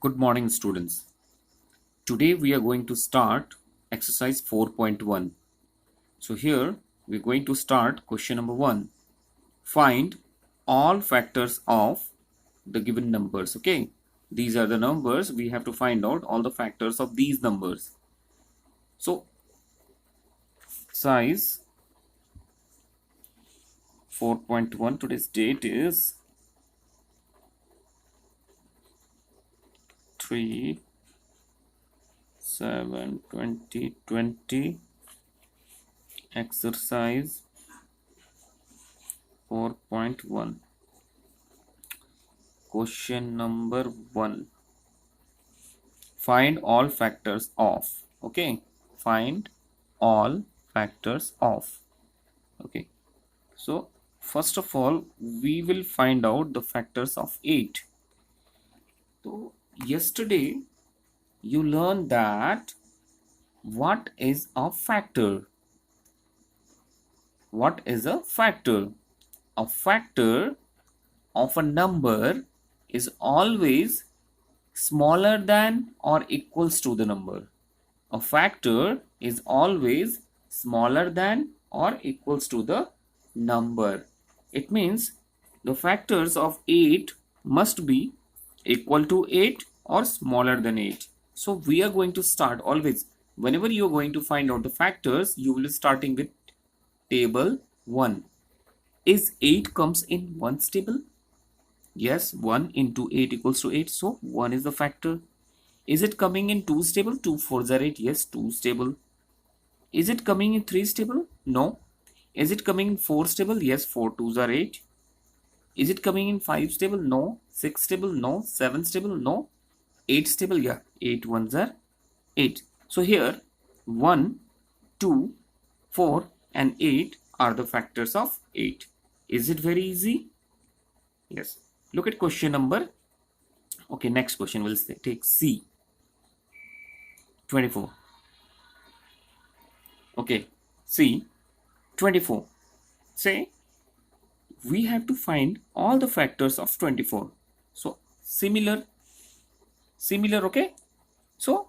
Good morning, students. Today we are going to start exercise 4.1. So here we're going to start question number 1. Find all factors of the given numbers. Okay, these are the numbers. We have to find out all the factors of these numbers. So size 4.1, today's date is 3/7/2020. Exercise 4.1. Question number 1. Find all factors of. Okay, find all factors of. Okay, so first of all we will find out the factors of 8. So yesterday you learned that what is a factor. What is a factor? A factor of a number is always smaller than or equals to the number. A factor is always smaller than or equals to the number. It means the factors of 8 must be equal to 8 or smaller than 8. So we are going to start always. Whenever you are going to find out the factors, you will be starting with table 1. Is 8 comes in 1's table? Yes, 1 into 8 equals to 8. So 1 is the factor. Is it coming in 2's table? 2 4s are 8. Yes, 2's table. Is it coming in 3's table? No. Is it coming in 4's table? Yes, 4 2s are 8. Is it coming in 5's table? No. 6's table? No. 7's table? No. 8's table? Yeah, 8 1s are 8. So here 1, 2, 4 and 8 are the factors of 8. Is it very easy? Yes. Look at question number. Okay, next question we'll take C. 24. Okay, C 24. Say we have to find all the factors of 24. So similar, okay. So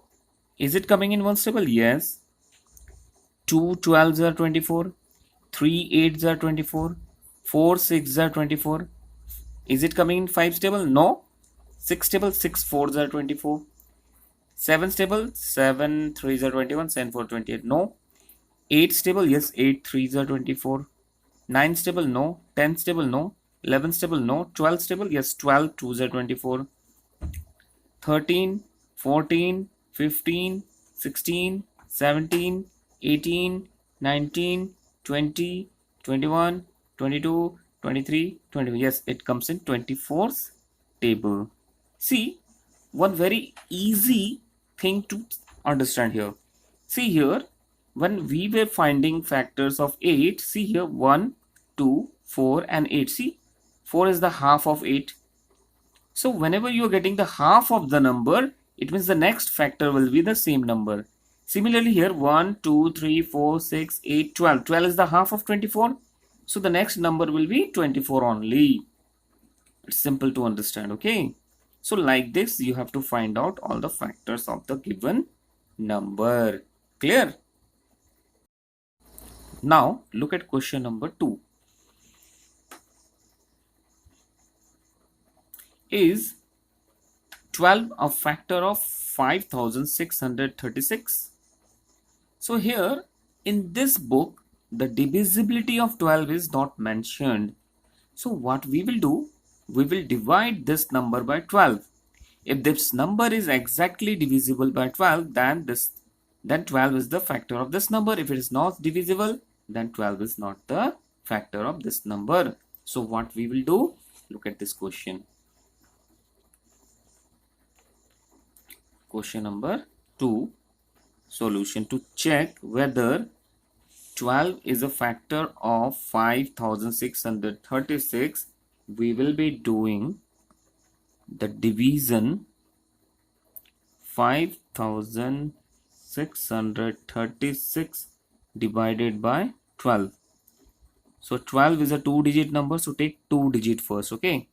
is it coming in 1's table? Yes. 2 12s are 24. 3 8s are 24. 4 6s are 24. Is it coming in 5's table? No. 6 table? 6 4s are 24. 7's table? 7 3s are 21. 7 4 28. No. 8's table? Yes. 8 3s are 24. 9's table? No. 10's table? No. 11's table? No. 12's table? Yes. 12 2s are 24. 13, 14, 15, 16, 17, 18, 19, 20, 21, 22, 23, 24. Yes, it comes in 24th table. See, one very easy thing to understand here. See here, when we were finding factors of 8, see here 1, 2, 4 and 8. See, 4 is the half of 8. So whenever you are getting the half of the number, it means the next factor will be the same number. Similarly here 1, 2, 3, 4, 6, 8, 12. 12 is the half of 24. So the next number will be 24 only. It's simple to understand, okay? So like this, you have to find out all the factors of the given number. Clear? Now look at question number 2. Is 12 a factor of 5636? So here in this book, the divisibility of 12 is not mentioned. So what we will do, we will divide this number by 12. If this number is exactly divisible by 12, then 12 is the factor of this number. If it is not divisible, then 12 is not the factor of this number. So what we will do, look at this question. Question number 2, solution. To check whether 12 is a factor of 5636, we will be doing the division 5636 divided by 12. So 12 is a 2-digit number, so take 2 digit first, okay?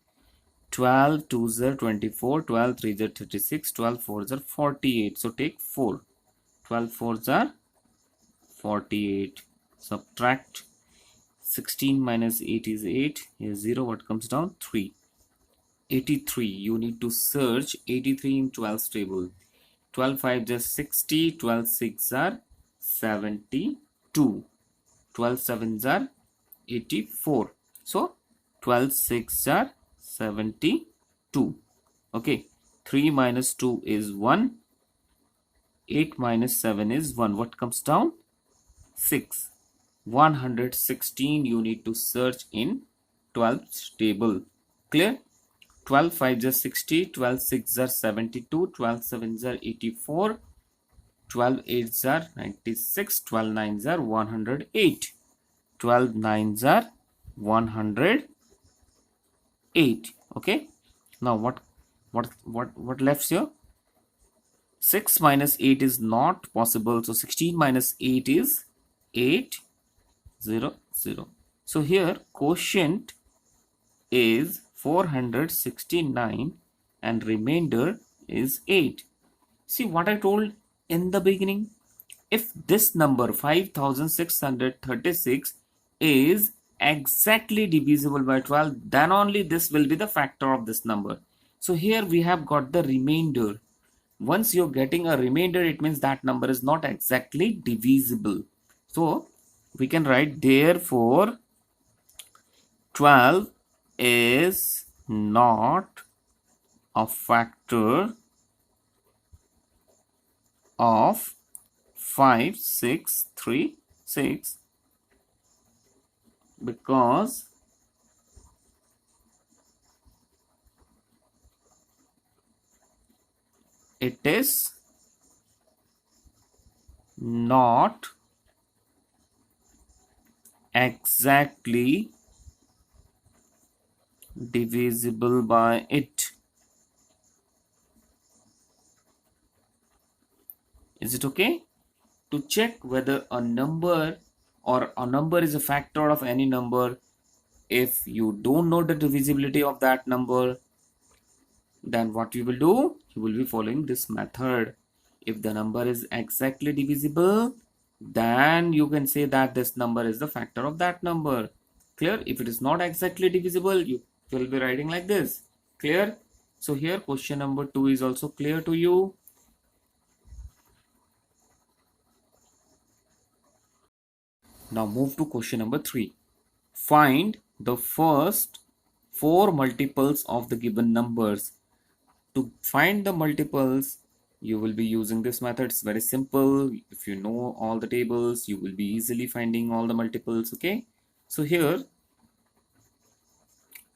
12 2s are 24, 12 3s are 36, 12 4s are 48. So take 4. 12 4s are 48. Subtract 16 minus 8 is 8. Here 0. What comes down? 3. 83. You need to search 83 in 12's table. 12 5 is 60. 12 6 are 72. 12 7s are 84. So 12 6 are 72. Okay. 3 minus 2 is 1. 8 minus 7 is 1. What comes down? 6. 116 you need to search in 12's table. Clear? 12 5 is 60. 12 6 are 72. 12 7 are 84. 12 8s are 96. 12 9s are 108. 12 9s are 108. Okay. Now what left here? 6 minus 8 is not possible. So 16 minus 8 is 8 0 0. So here quotient is 469 and remainder is 8. See what I told in the beginning? If this number 5636 is exactly divisible by 12, then only this will be the factor of this number. So here we have got the remainder. Once you're getting a remainder, it means that number is not exactly divisible. So we can write therefore 12 is not a factor of 5636 because it is not exactly divisible by it. Is it okay? To check whether a number is a factor of any number, if you don't know the divisibility of that number, then what you will do? You will be following this method. If the number is exactly divisible, then you can say that this number is the factor of that number. Clear? If it is not exactly divisible, you will be writing like this. Clear? So here question number 2 is also clear to you. Now move to question number 3. Find the first 4 multiples of the given numbers. To find the multiples, you will be using this method. It's very simple. If you know all the tables, you will be easily finding all the multiples. Okay. So here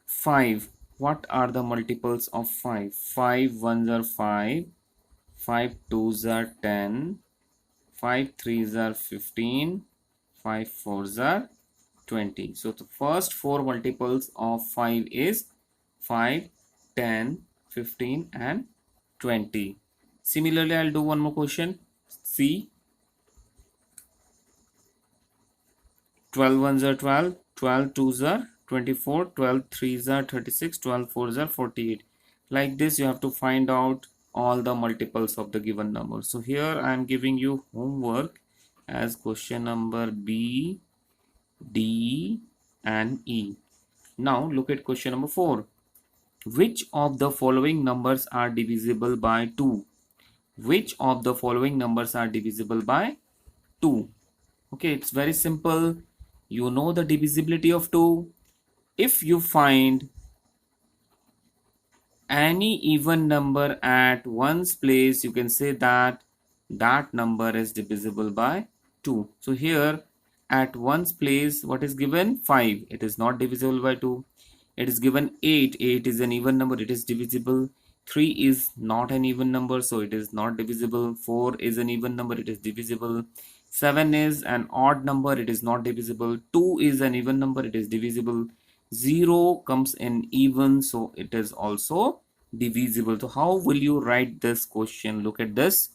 5. What are the multiples of 5? 5 1s are 5. 5 2s are 10. 5 3s are 15. 5 4s are 20. So the first 4 multiples of 5 is 5, 10, 15 and 20. Similarly, I'll do one more question. See, 12 ones are 12, 12 twos are 24, 12 threes are 36, 12 fours are 48. Like this, you have to find out all the multiples of the given number. So here I am giving you homework as question number B, D and E. Now look at question number 4. Which of the following numbers are divisible by 2? Which of the following numbers are divisible by 2? Okay, it's very simple. You know the divisibility of 2. If you find any even number at one's place, you can say that that number is divisible by 2. So here at one's place, what is given? 5. It is not divisible by 2. It is given 8. 8 is an even number. It is divisible. 3 is not an even number, so it is not divisible. 4 is an even number. It is divisible. 7 is an odd number. It is not divisible. 2 is an even number. It is divisible. 0 comes in even, so it is also divisible. So how will you write this question? Look at this.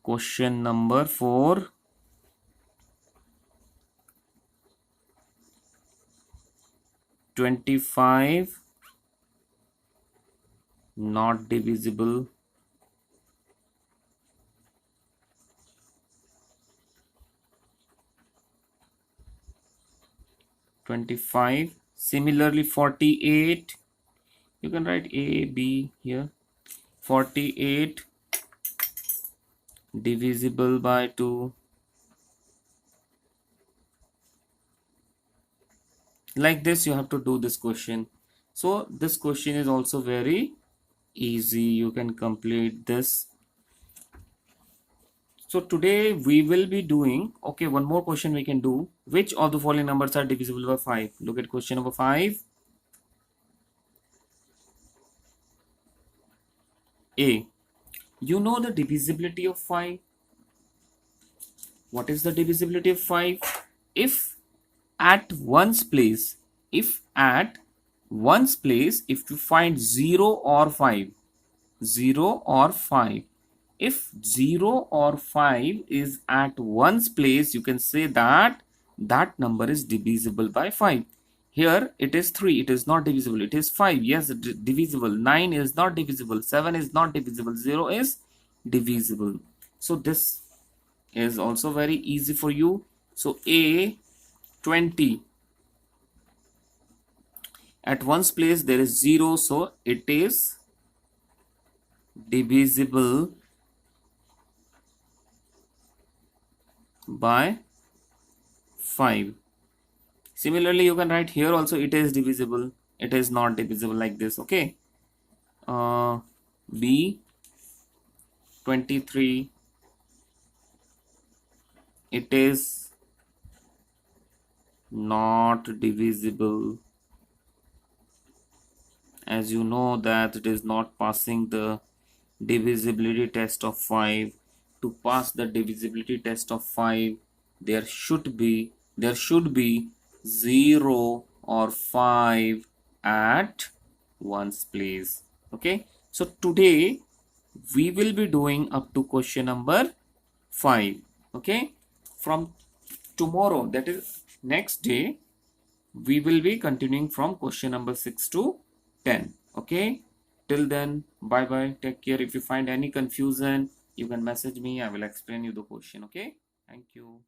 Question number 4. 25 not divisible. (25). Similarly, 48. You can write A, B here. 48 divisible by 2. Like this, you have to do this question. So this question is also very easy. You can complete this. So today we will be doing, okay, one more question we can do. Which of the following numbers are divisible by 5? Look at question number 5. A. You know the divisibility of 5. What is the divisibility of 5? If at one's place, if you find 0 or 5, 0 or 5, if 0 or 5 is at one's place, you can say that that number is divisible by 5. Here it is 3, it is not divisible. It is 5, yes, divisible. 9 is not divisible. 7 is not divisible. 0 is divisible. So this is also very easy for you. So A, 20. At one's place there is 0, so it is divisible by 5. Similarly, you can write here also it is divisible. It is not divisible, like this. Okay. B, 23. It is not divisible, as you know that it is not passing the divisibility test of 5. To pass the divisibility test of 5, there should be 0 or 5 at one's place. Okay, so today we will be doing up to question number 5. Okay, from tomorrow, that is next day, we will be continuing from question number 6 to 10. Okay, till then, bye bye, take care. If you find any confusion, you can message me. I will explain you the question. Okay, thank you.